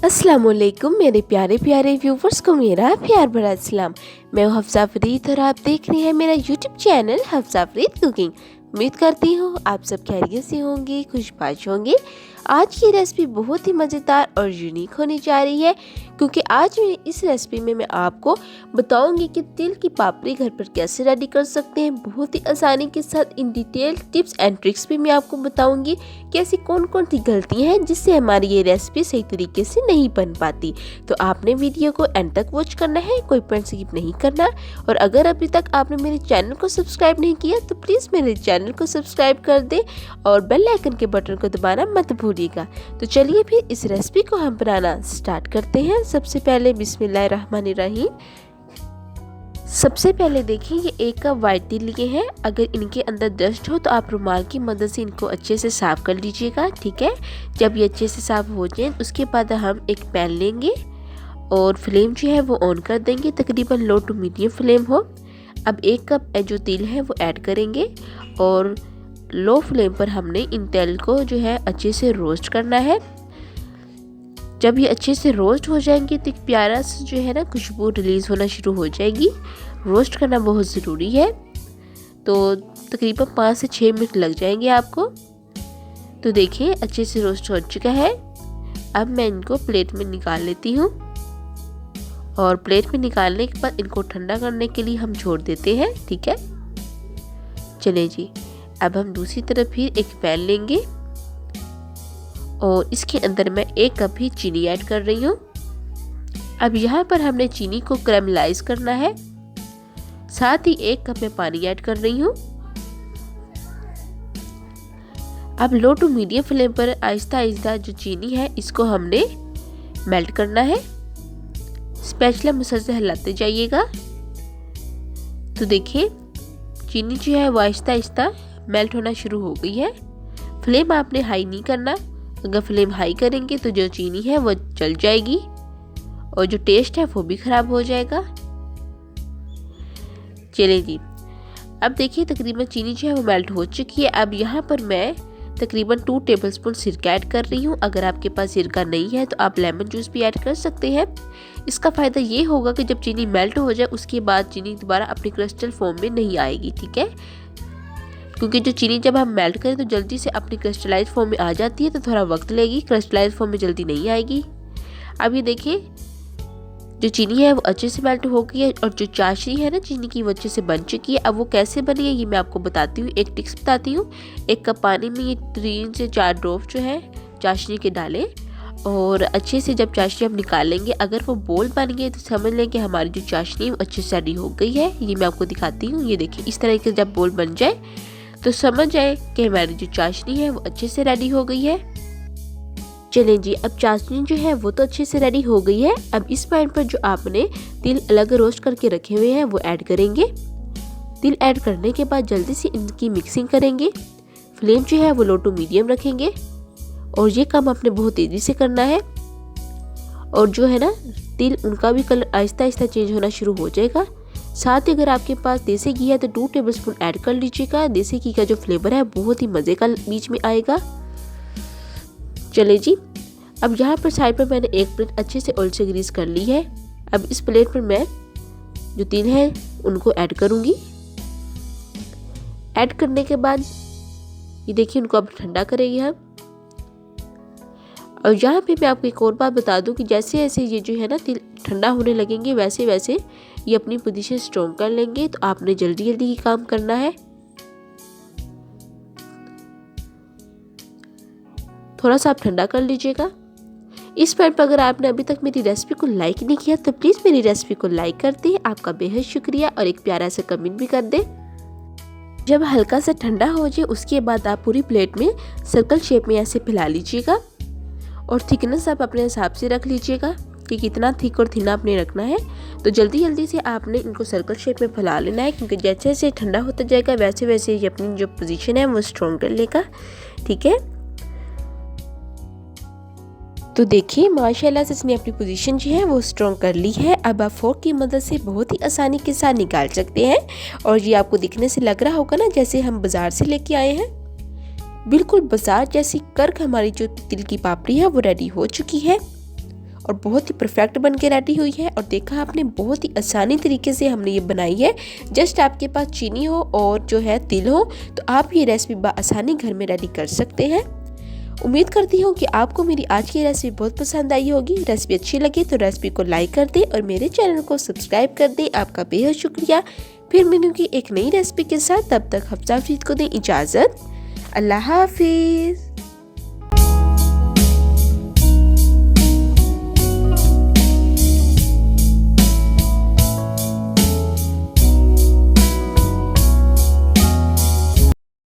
अस्सलामुअलैकुम मेरे प्यारे प्यारे व्यूवर्स को मेरा प्यार भरा सलाम। मैं हूं हफ्सा फरीद और आप देख रहे हैं मेरा YouTube channel Hafsa Farid cooking. उम्मीद करती हूँ आप सब खैरियत से होंगे, खुशबाश होंगे। आज की रेसिपी बहुत ही मज़ेदार और यूनिक होने जा रही है, क्योंकि आज मैं इस रेसिपी में मैं आपको बताऊंगी कि तिल की पापड़ी घर पर कैसे रेडी कर सकते हैं बहुत ही आसानी के साथ। In detail tips and tricks भी मैं आपको बताऊंगी कि ऐसी कौन कौन सी गलतियां हैं जिससे हमारी ये रेसिपी सही तरीके से नहीं बन पाती। तो आपने वीडियो को एंड तक वॉच करना है, कोई पॉइंट स्किप नहीं करना। और अगर अभी तक आपने मेरे चैनल को सब्सक्राइब नहीं किया तो प्लीज़ मेरे चैनल को सब्सक्राइब कर दें और बेल आइकन के बटन को दबाना मत भूलिएगा। तो चलिए फिर इस रेसिपी को हम बनाना स्टार्ट करते हैं। सबसे पहले बिस्मिल्लाहिर्रहमानिर्रहीम। सबसे पहले देखिए ये 1 कप वाइट तिल लिए हैं। अगर इनके अंदर डस्ट हो तो आप रुमाल की मदद से इनको अच्छे से साफ़ कर लीजिएगा, ठीक है। जब ये अच्छे से साफ़ हो जाए उसके बाद हम एक पैन लेंगे और फ्लेम जो है वो ऑन कर देंगे, तकरीबन लो टू मीडियम फ्लेम हो। अब 1 कप जो तिल है वो ऐड करेंगे और लो फ्लेम पर हमने इन तिल को जो है अच्छे से रोस्ट करना है। जब ये अच्छे से रोस्ट हो जाएंगे तो एक प्यारा सा जो है ना खुशबू रिलीज़ होना शुरू हो जाएगी। रोस्ट करना बहुत ज़रूरी है, तो तकरीबन 5 से 6 मिनट लग जाएंगे आपको। तो देखिए अच्छे से रोस्ट हो चुका है। अब मैं इनको प्लेट में निकाल लेती हूँ और प्लेट में निकालने के बाद इनको ठंडा करने के लिए हम छोड़ देते हैं, ठीक है। चलिए जी, अब हम दूसरी तरफ फिर एक पैन लेंगे और इसके अंदर मैं 1 कप ही चीनी ऐड कर रही हूँ। अब यहाँ पर हमने चीनी को कैरामलाइज करना है, साथ ही 1 कप में पानी ऐड कर रही हूँ। अब लो टू मीडियम फ्लेम पर आहिस्ता आहिस्ता जो चीनी है इसको हमने मेल्ट करना है। स्पैचुला मदद से हिलाते जाइएगा। तो देखिए चीनी जो है वो आहिस्ता आहिस्ता मेल्ट होना शुरू हो गई है। फ्लेम आपने हाई नहीं करना, अगर फ्लेम हाई करेंगे तो जो चीनी है वो जल जाएगी और जो टेस्ट है वो भी ख़राब हो जाएगा। चलिए जी, अब देखिए तकरीबन चीनी जो है वो मेल्ट हो चुकी है। अब यहाँ पर मैं तकरीबन 2 टेबलस्पून सिरका ऐड कर रही हूँ। अगर आपके पास सिरका नहीं है तो आप लेमन जूस भी ऐड कर सकते हैं। इसका फ़ायदा ये होगा कि जब चीनी मेल्ट हो जाए उसके बाद चीनी दोबारा अपनी क्रिस्टल फॉर्म में नहीं आएगी, ठीक है। क्योंकि जो चीनी जब हम मेल्ट करें तो जल्दी से अपनी क्रिस्टलाइज फॉर्म में आ जाती है, तो थोड़ा वक्त लगेगी, क्रिस्टलाइज फॉर्म में जल्दी नहीं आएगी। अब ये देखिए जो चीनी है वो अच्छे से मेल्ट हो गई है और जो चाशनी है ना चीनी की वो अच्छे से बन चुकी है। अब वो कैसे बनी है ये मैं आपको बताती हूँ, एक टिप्स बताती हूँ। 1 कप पानी में ये 3 से 4 ड्रॉप जो है चाशनी के डालें और अच्छे से जब चाशनी हम निकालेंगे अगर वो बोल बन गई तो समझ लें कि हमारी जो चाशनी है वो अच्छे से रेडी हो गई है। ये मैं आपको दिखाती हूँ। ये देखिए इस तरह के जब बोल बन जाए तो समझ जाए कि हमारी जो चाशनी है वो अच्छे से रेडी हो गई है। चलें जी, अब चाशनी जो है वो तो अच्छे से रेडी हो गई है। अब इस पॉइंट पर जो आपने तिल अलग रोस्ट करके रखे हुए हैं वो ऐड करेंगे। तिल ऐड करने के बाद जल्दी से इनकी मिक्सिंग करेंगे। फ्लेम जो है वो लो टू मीडियम रखेंगे और ये काम आपने बहुत तेज़ी से करना है। और जो है ना तिल उनका भी कलर आहिस्ता आहिस्ता चेंज होना शुरू हो जाएगा। साथ ही अगर आपके पास देसी घी है तो 2 टेबलस्पून ऐड कर लीजिएगा। देसी घी का जो फ्लेवर है बहुत ही मज़े का बीच में आएगा। चले जी, अब यहाँ पर साइड पर मैंने 1 प्लेट अच्छे से ऑयल से ग्रीस कर ली है। अब इस प्लेट पर मैं जो तिल है उनको ऐड करूँगी। ऐड करने के बाद ये देखिए उनको अब ठंडा करेंगे हम। और यहाँ पे मैं आपको एक और बात बता दूं कि जैसे जैसे ये जो है ना तिल ठंडा होने लगेंगे वैसे वैसे ये अपनी पोजीशन स्ट्रॉन्ग कर लेंगे। तो आपने जल्दी जल्दी ही काम करना है, थोड़ा सा आप ठंडा कर लीजिएगा। इस पॉइंट पर अगर आपने अभी तक मेरी रेसिपी को लाइक नहीं किया तो प्लीज़ मेरी रेसिपी को लाइक कर दें, आपका बेहद शुक्रिया। और एक प्यारा सा कमेंट भी कर दें। जब हल्का सा ठंडा हो जाए उसके बाद आप पूरी प्लेट में सर्कल शेप में ऐसे फैला लीजिएगा और थिकनेस आप अपने हिसाब से रख लीजिएगा कि कितना थिक और थिना आपने रखना है। तो जल्दी जल्दी से आपने इनको सर्कल शेप में फैला लेना है, क्योंकि जैसे जैसे ठंडा होता जाएगा वैसे वैसे ये अपनी जो पोजीशन है वो स्ट्रॉन्ग कर लेगा, ठीक है। तो देखिए माशाल्लाह से इसने अपनी पोजीशन जो है वो स्ट्रॉन्ग कर ली है। अब आप फोर्क की मदद से बहुत ही आसानी के साथ निकाल सकते हैं और ये आपको दिखने से लग रहा होगा ना जैसे हम बाज़ार से लेके आए हैं। बिल्कुल बाजार जैसी कर्क हमारी जो तिल की पापड़ी है वो रेडी हो चुकी है और बहुत ही परफेक्ट बन के रेडी हुई है। और देखा आपने, बहुत ही आसानी तरीके से हमने ये बनाई है। जस्ट आपके पास चीनी हो और जो है तिल हो तो आप ये रेसिपी आसानी घर में रेडी कर सकते हैं। उम्मीद करती हूँ कि आपको मेरी आज की रेसिपी बहुत पसंद आई होगी। रेसिपी अच्छी लगी तो रेसिपी को लाइक कर दें और मेरे चैनल को सब्सक्राइब कर दें। आपका बेहद शुक्रिया। फिर मिलूंगी एक नई रेसिपी के साथ, तब तक हफ्सा अफरीद को दें इजाज़त। अल्लाह हाफिज़।